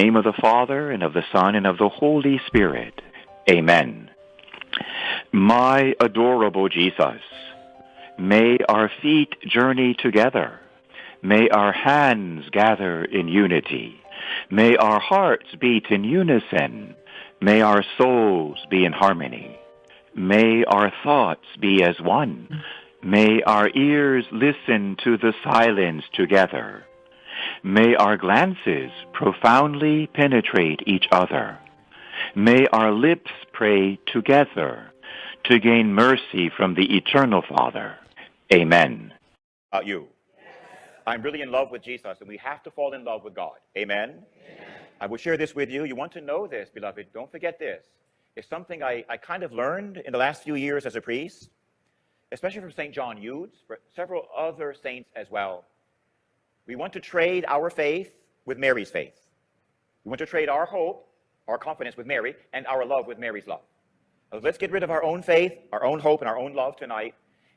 name of the Father, and of the Son, and of the Holy Spirit. Amen. My adorable Jesus, may our feet journey together. May our hands gather in unity. May our hearts beat in unison. May our souls be in harmony. May our thoughts be as one. May our ears listen to the silence together. May our glances profoundly penetrate each other. May our lips pray together to gain mercy from the eternal Father. Amen. You. I'm really in love with Jesus, and we have to fall in love with God. Amen? Amen. I will share this with you. You want to know this, beloved. Don't forget this. It's something I kind of learned in the last few years as a priest, especially from St. John Eudes, but several other saints as well. We want to trade our faith with Mary's faith. We want to trade our hope, our confidence with Mary, and our love with Mary's love. Let's get rid of our own faith, our own hope, and our own love tonight,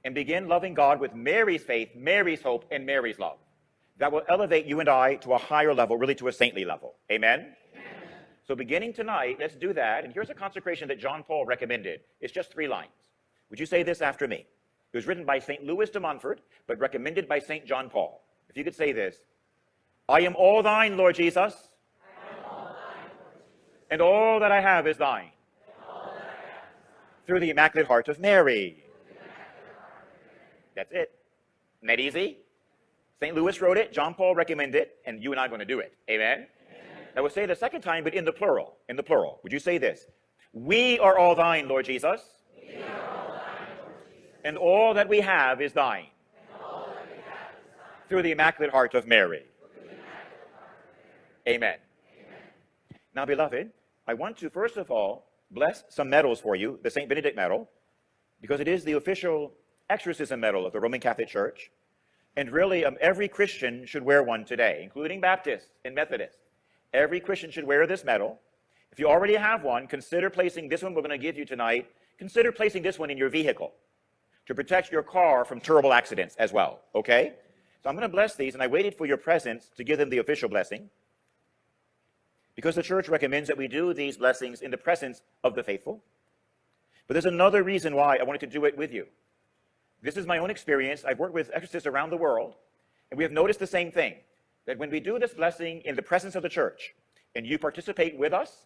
and begin loving God with Mary's faith, Mary's hope, and Mary's love. That will elevate you and I to a higher level, really to a saintly level. Amen? Amen. So beginning tonight, let's do that. And here's a consecration that John Paul recommended. It's just 3 lines. Would you say this after me? It was written by St. Louis de Montfort, but recommended by St. John Paul. If you could say this: I am all thine, Lord Jesus, and all that I have is thine. Through the Immaculate Heart of Mary. That's it. Isn't that easy? St. Louis wrote it, John Paul recommended it, and you and I are going to do it. Amen? Amen. Now we'll say it a second time, but in the plural. In the plural. Would you say this? We are all thine, Lord Jesus. We are all thine, Lord Jesus. And all that we have is thine. And all that we have is thine. Through the Immaculate Heart of Mary. Amen. Amen. Now, beloved, I want to first of all bless some medals for you, the St. Benedict Medal, because it is the official exorcism medal of the Roman Catholic Church. And really, every Christian should wear one today, including Baptists and Methodists. Every Christian should wear this medal. If you already have one, consider placing this one we're going to give you tonight. Consider placing this one in your vehicle to protect your car from terrible accidents as well, okay? So I'm going to bless these, and I waited for your presence to give them the official blessing, because the Church recommends that we do these blessings in the presence of the faithful. But there's another reason why I wanted to do it with you. This is my own experience. I've worked with exorcists around the world, and we have noticed the same thing, that when we do this blessing in the presence of the Church, and you participate with us,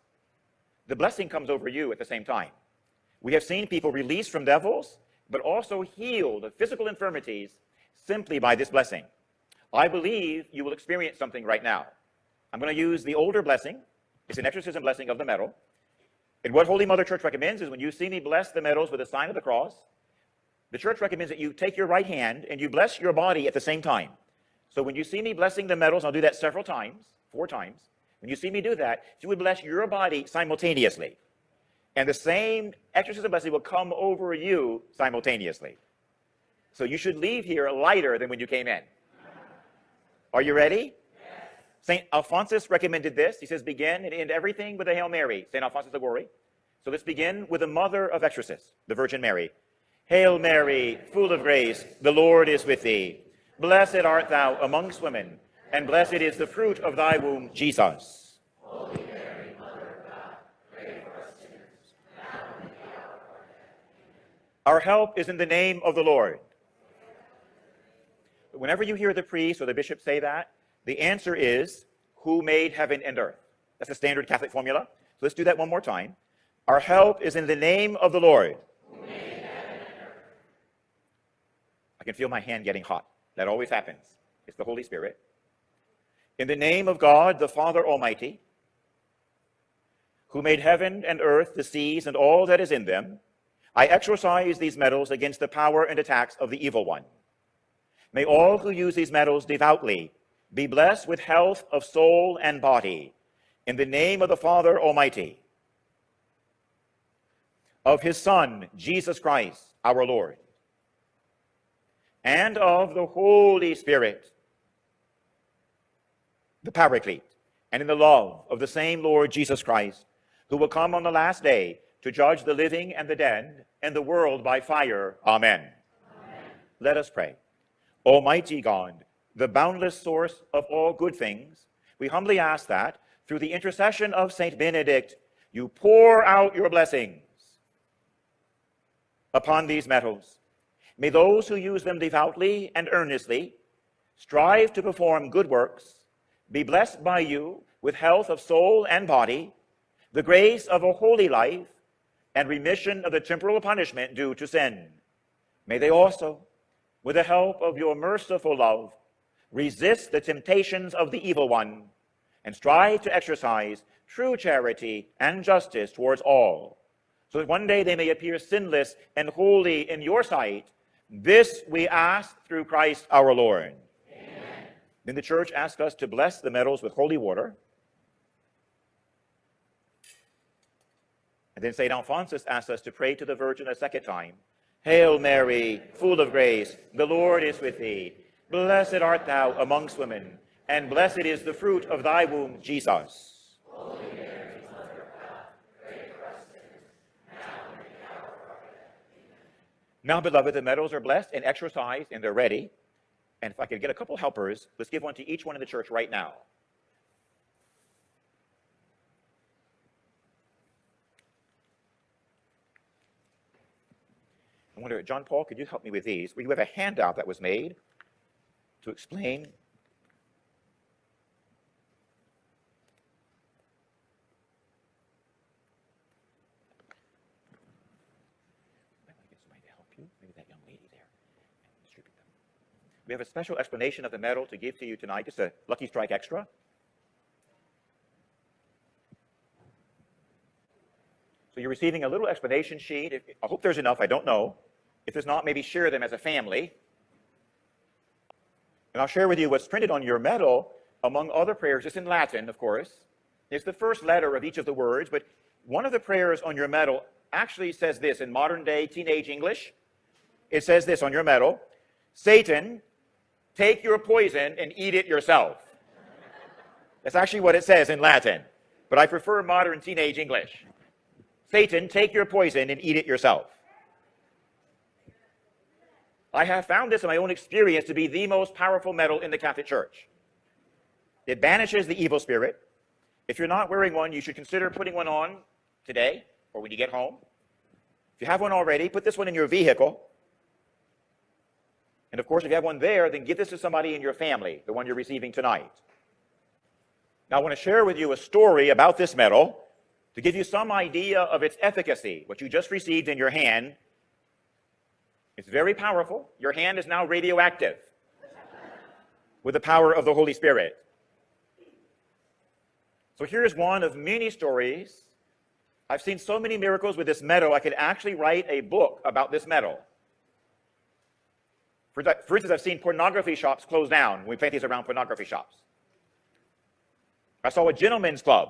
the blessing comes over you at the same time. We have seen people released from devils, but also healed of physical infirmities simply by this blessing. I believe you will experience something right now. I'm going to use the older blessing. It's an exorcism blessing of the medal. And what Holy Mother Church recommends is when you see me bless the medals with a sign of the cross, the Church recommends that you take your right hand and you bless your body at the same time. So when you see me blessing the medals, I'll do that several times, 4 times. When you see me do that, you would bless your body simultaneously. And the same exorcism blessing will come over you simultaneously. So you should leave here lighter than when you came in. Are you ready? Yes. St. Alphonsus recommended this. He says, begin and end everything with a Hail Mary. St. Alphonsus of Glory. So let's begin with the mother of exorcists, the Virgin Mary. Hail Mary, full of grace, the Lord is with thee. Blessed art thou amongst women, and blessed is the fruit of thy womb, Jesus. Holy Mary, Mother of God, pray for us sinners, now and at the hour of our death. Our help is in the name of the Lord. Whenever you hear the priest or the bishop say that, the answer is, who made heaven and earth? That's a standard Catholic formula. So let's do that one more time. Our help is in the name of the Lord. I can feel my hand getting hot. That always happens. It's the Holy Spirit. In the name of God, the Father Almighty, who made heaven and earth, the seas, and all that is in them, I exorcise these medals against the power and attacks of the evil one. May all who use these medals devoutly be blessed with health of soul and body, in the name of the Father Almighty, of his Son, Jesus Christ, our Lord, and of the Holy Spirit, the Paraclete, and in the love of the same Lord Jesus Christ, who will come on the last day to judge the living and the dead, and the world by fire. Amen. Amen. Let us pray. Almighty God, the boundless source of all good things, we humbly ask that, through the intercession of Saint Benedict, you pour out your blessings upon these medals. May those who use them devoutly and earnestly strive to perform good works, be blessed by you with health of soul and body, the grace of a holy life, and remission of the temporal punishment due to sin. May they also, with the help of your merciful love, resist the temptations of the evil one, and strive to exercise true charity and justice towards all, so that one day they may appear sinless and holy in your sight. This we ask through Christ our Lord. Amen. Then the Church asks us to bless the medals with holy water. And then St. Alphonsus asks us to pray to the Virgin a second time. Hail Mary, full of grace, the Lord is with thee. Blessed art thou amongst women, and blessed is the fruit of thy womb, Jesus. Holy Mary, Mother of God, pray for us sinners, now and at the hour of our death. Amen. Now, beloved, the medals are blessed and exorcised, and they're ready. And if I could get a couple helpers, let's give one to each one in the church right now. I wonder, John Paul, could you help me with these? We have a handout that was made to explain. I might get somebody to help you. Maybe that young lady there. And distribute them. We have a special explanation of the medal to give to you tonight. Just a Lucky Strike Extra. So you're receiving a little explanation sheet. I hope there's enough. I don't know. If there's not, maybe share them as a family. And I'll share with you what's printed on your medal, among other prayers. It's in Latin, of course. It's the first letter of each of the words, but one of the prayers on your medal actually says this in modern-day teenage English. It says this on your medal: Satan, take your poison and eat it yourself. That's actually what it says in Latin, but I prefer modern teenage English. Satan, take your poison and eat it yourself. I have found this in my own experience to be the most powerful medal in the Catholic Church. It banishes the evil spirit. If you're not wearing one, you should consider putting one on today or when you get home. If you have one already, put this one in your vehicle. And of course, if you have one there, then give this to somebody in your family, the one you're receiving tonight. Now, I want to share with you a story about this medal to give you some idea of its efficacy. What you just received in your hand, it's very powerful. Your hand is now radioactive with the power of the Holy Spirit. So here's one of many stories. I've seen so many miracles with this medal, I could actually write a book about this medal. For instance, I've seen pornography shops close down when we plant these around pornography shops. I saw a gentleman's club,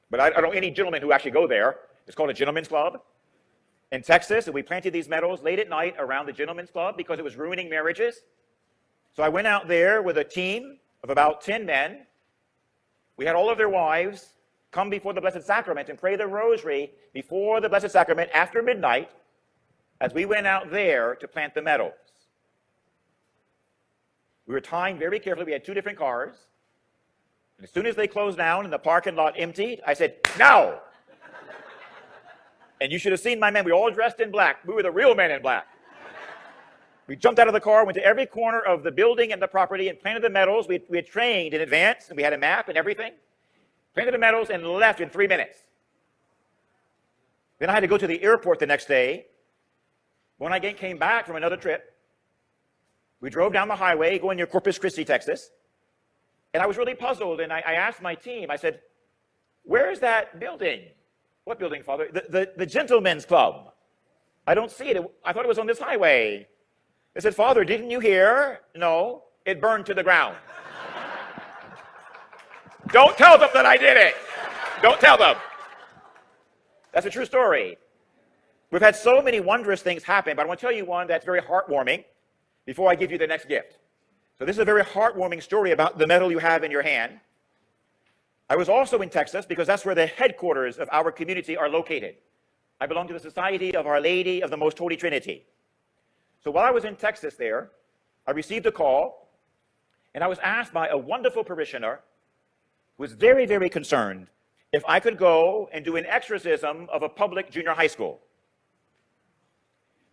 but I don't know any gentlemen who actually go there. It's called a gentleman's club in Texas, and we planted these medals late at night around the gentleman's club because it was ruining marriages. So I went out there with a team of about 10 men. We had all of their wives come before the Blessed Sacrament and pray the rosary before the Blessed Sacrament after midnight as we went out there to plant the medals. We were timed very carefully. We had 2 different cars. And as soon as they closed down and the parking lot emptied, I said, "Now!" And you should have seen my men. We were all dressed in black. We were the real men in black. We jumped out of the car, went to every corner of the building and the property and planted the medals. We had trained in advance, and we had a map and everything. Planted the medals and left in 3 minutes. Then I had to go to the airport the next day. When I came back from another trip, we drove down the highway going near Corpus Christi, Texas. And I was really puzzled, and I asked my team, I said, "Where is that building?" "What building, Father?" The Gentlemen's Club. "I don't see it. I thought it was on this highway." They said, "Father, didn't you hear?" "No, it burned to the ground." Don't tell them that I did it. Don't tell them. That's a true story. We've had so many wondrous things happen, but I want to tell you one that's very heartwarming before I give you the next gift. So this is a very heartwarming story about the medal you have in your hand. I was also in Texas because that's where the headquarters of our community are located. I belong to the Society of Our Lady of the Most Holy Trinity. So while I was in Texas there, I received a call, and I was asked by a wonderful parishioner was very, very concerned if I could go and do an exorcism of a public junior high school.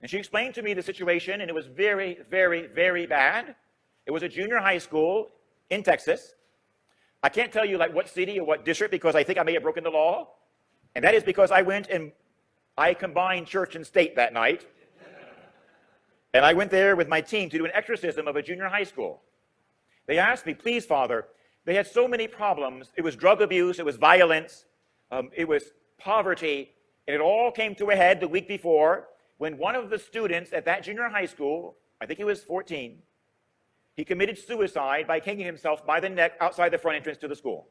And she explained to me the situation, and it was very, very, very bad. It was a junior high school in Texas. I can't tell you like what city or what district because I think I may have broken the law. And that is because I went and I combined church and state that night. And I went there with my team to do an exorcism of a junior high school. They asked me, please, Father, they had so many problems. It was drug abuse, it was violence, it was poverty, and it all came to a head the week before when one of the students at that junior high school, I think he was 14, he committed suicide by hanging himself by the neck outside the front entrance to the school.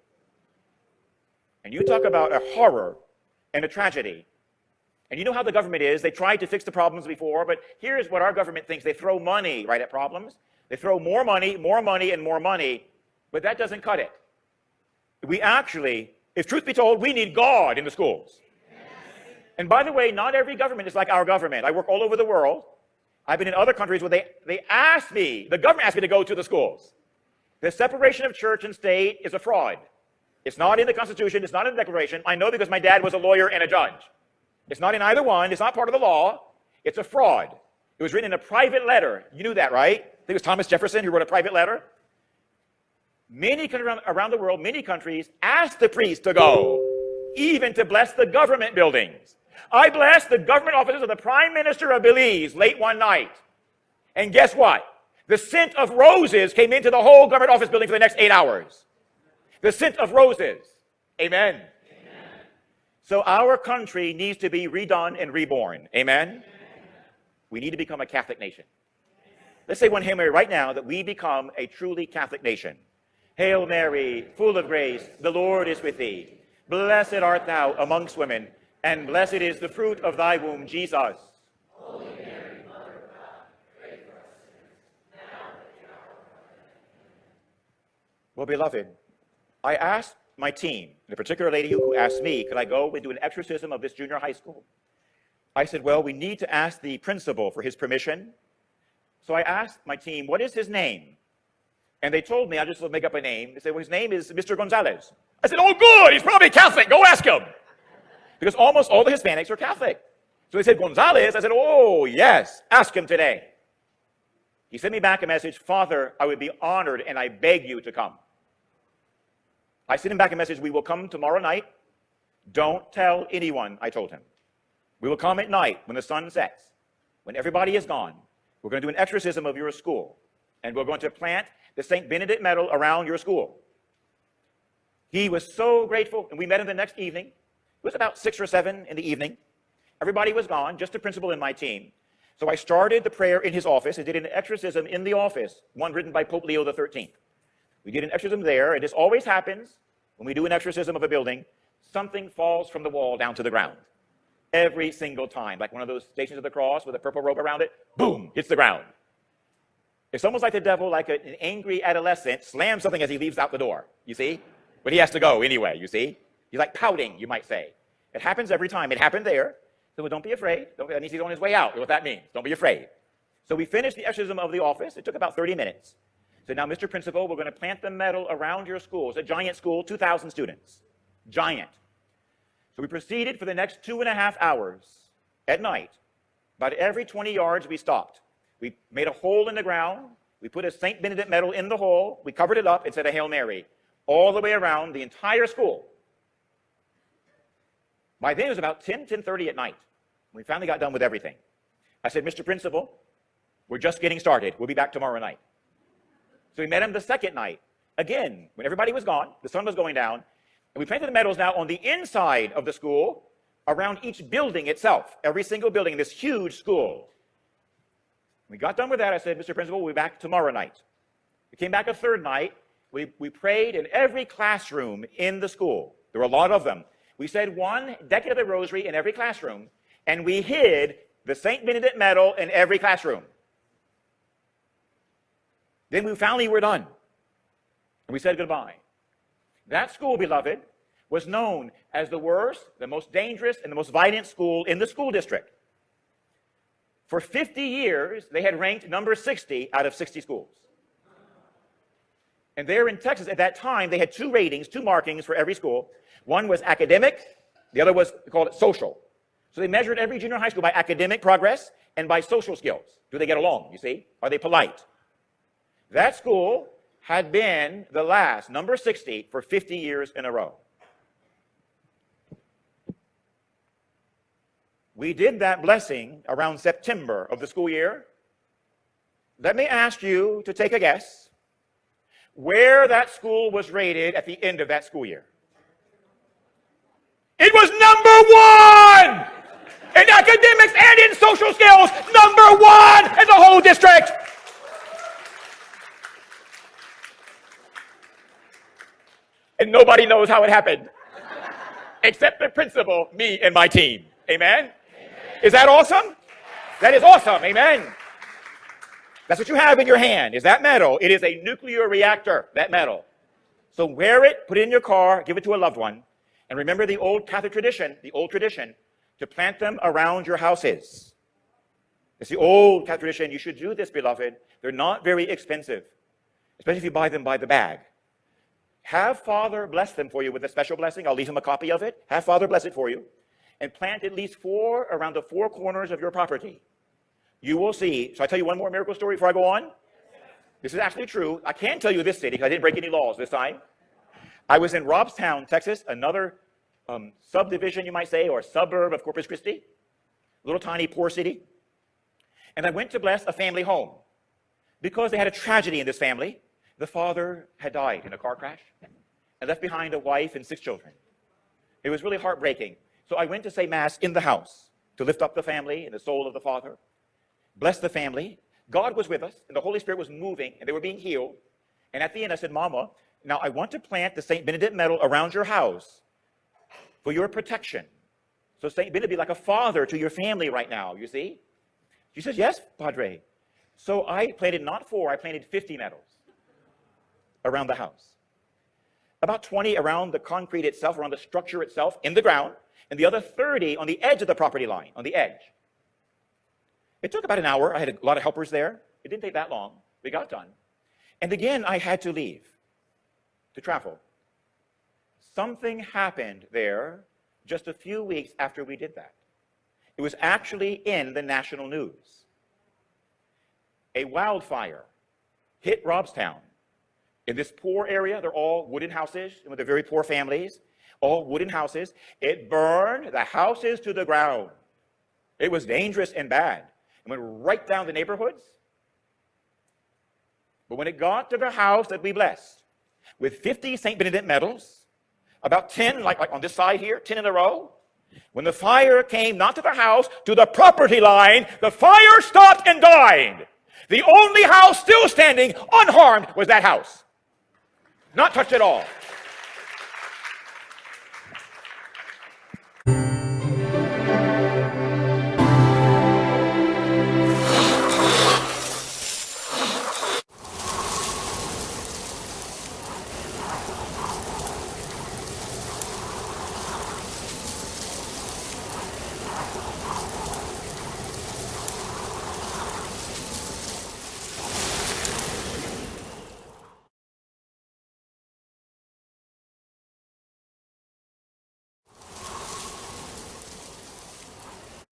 And you talk about a horror and a tragedy. And you know how the government is. They tried to fix the problems before, but here's what our government thinks. They throw money right at problems. They throw more money, and more money, but that doesn't cut it. We actually, if truth be told, we need God in the schools. And by the way, not every government is like our government. I work all over the world. I've been in other countries where they asked me, the government asked me to go to the schools. The separation of church and state is a fraud. It's not in the Constitution. It's not in the Declaration. I know because my dad was a lawyer and a judge. It's not in either one. It's not part of the law. It's a fraud. It was written in a private letter. You knew that, right? I think it was Thomas Jefferson who wrote a private letter. Many countries around the world, many countries asked the priest to go, even to bless the government buildings. I blessed the government offices of the Prime Minister of Belize late one night. And guess what? The scent of roses came into the whole government office building for the next 8 hours. The scent of roses. Amen. Amen. So our country needs to be redone and reborn. Amen. Amen. We need to become a Catholic nation. Let's say one Hail Mary right now that we become a truly Catholic nation. Hail Mary, full of grace, the Lord is with thee. Blessed art thou amongst women, and blessed is the fruit of thy womb, Jesus. Holy Mary, Mother of God, pray for us sinners, now and at the hour of our death. Well, beloved, I asked my team, the particular lady who asked me, could I go and do an exorcism of this junior high school? I said, well, we need to ask the principal for his permission. So I asked my team, what is his name? And they told me, I just make up a name. They said, well, his name is Mr. Gonzalez. I said, oh, good, he's probably Catholic. Go ask him. Because almost all the Hispanics are Catholic. So they said, Gonzalez. I said, oh, yes, ask him today. He sent me back a message, Father, I would be honored and I beg you to come. I sent him back a message, we will come tomorrow night. Don't tell anyone, I told him. We will come at night when the sun sets, when everybody is gone. We're going to do an exorcism of your school, and we're going to plant the St. Benedict Medal around your school. He was so grateful, and we met him the next evening. It was about 6 or 7 in the evening. Everybody was gone, just the principal and my team. So I started the prayer in his office and did an exorcism in the office, one written by Pope Leo XIII. We did an exorcism there, and this always happens when we do an exorcism of a building. Something falls from the wall down to the ground. Every single time, like one of those Stations of the Cross with a purple rope around it, boom, hits the ground. It's almost like the devil, like an angry adolescent, slams something as he leaves out the door, you see? But he has to go anyway, you see? He's like pouting, you might say. It happens every time. It happened there. So don't be afraid. That means he's on his way out, what that means. Don't be afraid. So we finished the exorcism of the office. It took about 30 minutes. So now, Mr. Principal, we're going to plant the medal around your school. It's a giant school, 2,000 students. Giant. So we proceeded for the next 2.5 hours at night. About every 20 yards, we stopped. We made a hole in the ground. We put a St. Benedict medal in the hole. We covered it up and said a Hail Mary all the way around the entire school. By then, it was about 10:30 at night. We finally got done with everything. I said, Mr. Principal, we're just getting started. We'll be back tomorrow night. So we met him the second night. Again, when everybody was gone, the sun was going down, and we planted the medals now on the inside of the school, around each building itself, every single building in this huge school. We got done with that. I said, Mr. Principal, we'll be back tomorrow night. We came back a third night. We prayed in every classroom in the school. There were a lot of them. We said one decade of the rosary in every classroom, and we hid the St. Benedict medal in every classroom. Then we finally were done, and we said goodbye. That school, beloved, was known as the worst, the most dangerous, and the most violent school in the school district. For 50 years, they had ranked number 60 out of 60 schools. And there in Texas, at that time, they had two ratings, two markings for every school. One was academic, the other was called social. So they measured every junior high school by academic progress and by social skills. Do they get along, you see? Are they polite? That school had been the last, number 60, for 50 years in a row. We did that blessing around September of the school year. Let me ask you to take a guess where that school was rated at the end of that school year. It was number 1 in academics and in social skills. Number 1 in the whole district. And nobody knows how it happened except the principal, me, and my team. Amen? Is that awesome? That is awesome. Amen. That's what you have in your hand, is that medal. It is a nuclear reactor, that medal. So wear it, put it in your car, give it to a loved one, and remember the old Catholic tradition, to plant them around your houses. It's the old Catholic tradition. You should do this, beloved. They're not very expensive, especially if you buy them by the bag. Have Father bless them for you with a special blessing. I'll leave him a copy of it. Have Father bless it for you. And plant at least 4 around the 4 corners of your property. You will see. Shall I tell you one more miracle story before I go on? This is actually true. I can tell you this city because I didn't break any laws this time. I was in Robstown, Texas, another subdivision, you might say, or suburb of Corpus Christi, little tiny poor city. And I went to bless a family home because they had a tragedy in this family. The father had died in a car crash and left behind a wife and 6 children. It was really heartbreaking. So I went to say Mass in the house to lift up the family and the soul of the father, bless the family. God was with us, and the Holy Spirit was moving, and they were being healed. And at the end, I said, Mama, now I want to plant the St. Benedict medal around your house for your protection. So St. Benedict be like a father to your family right now, you see? She says, yes, Padre. So I planted not 4, I planted 50 medals around the house. About 20 around the concrete itself, around the structure itself, in the ground, and the other 30 on the edge of the property line, on the edge. It took about an hour. I had a lot of helpers there. It didn't take that long. We got done. And again, I had to leave to travel. Something happened there just a few weeks after we did that. It was actually in the national news. A wildfire hit Robstown. In this poor area, they're all wooden houses, and with the very poor families, all wooden houses. It burned the houses to the ground. It was dangerous and bad. It went right down the neighborhoods. But when it got to the house that we blessed, with 50 St. Benedict medals, about 10, like on this side here, 10 in a row, when the fire came not to the house, to the property line, the fire stopped and died. The only house still standing unharmed was that house. Not touched at all.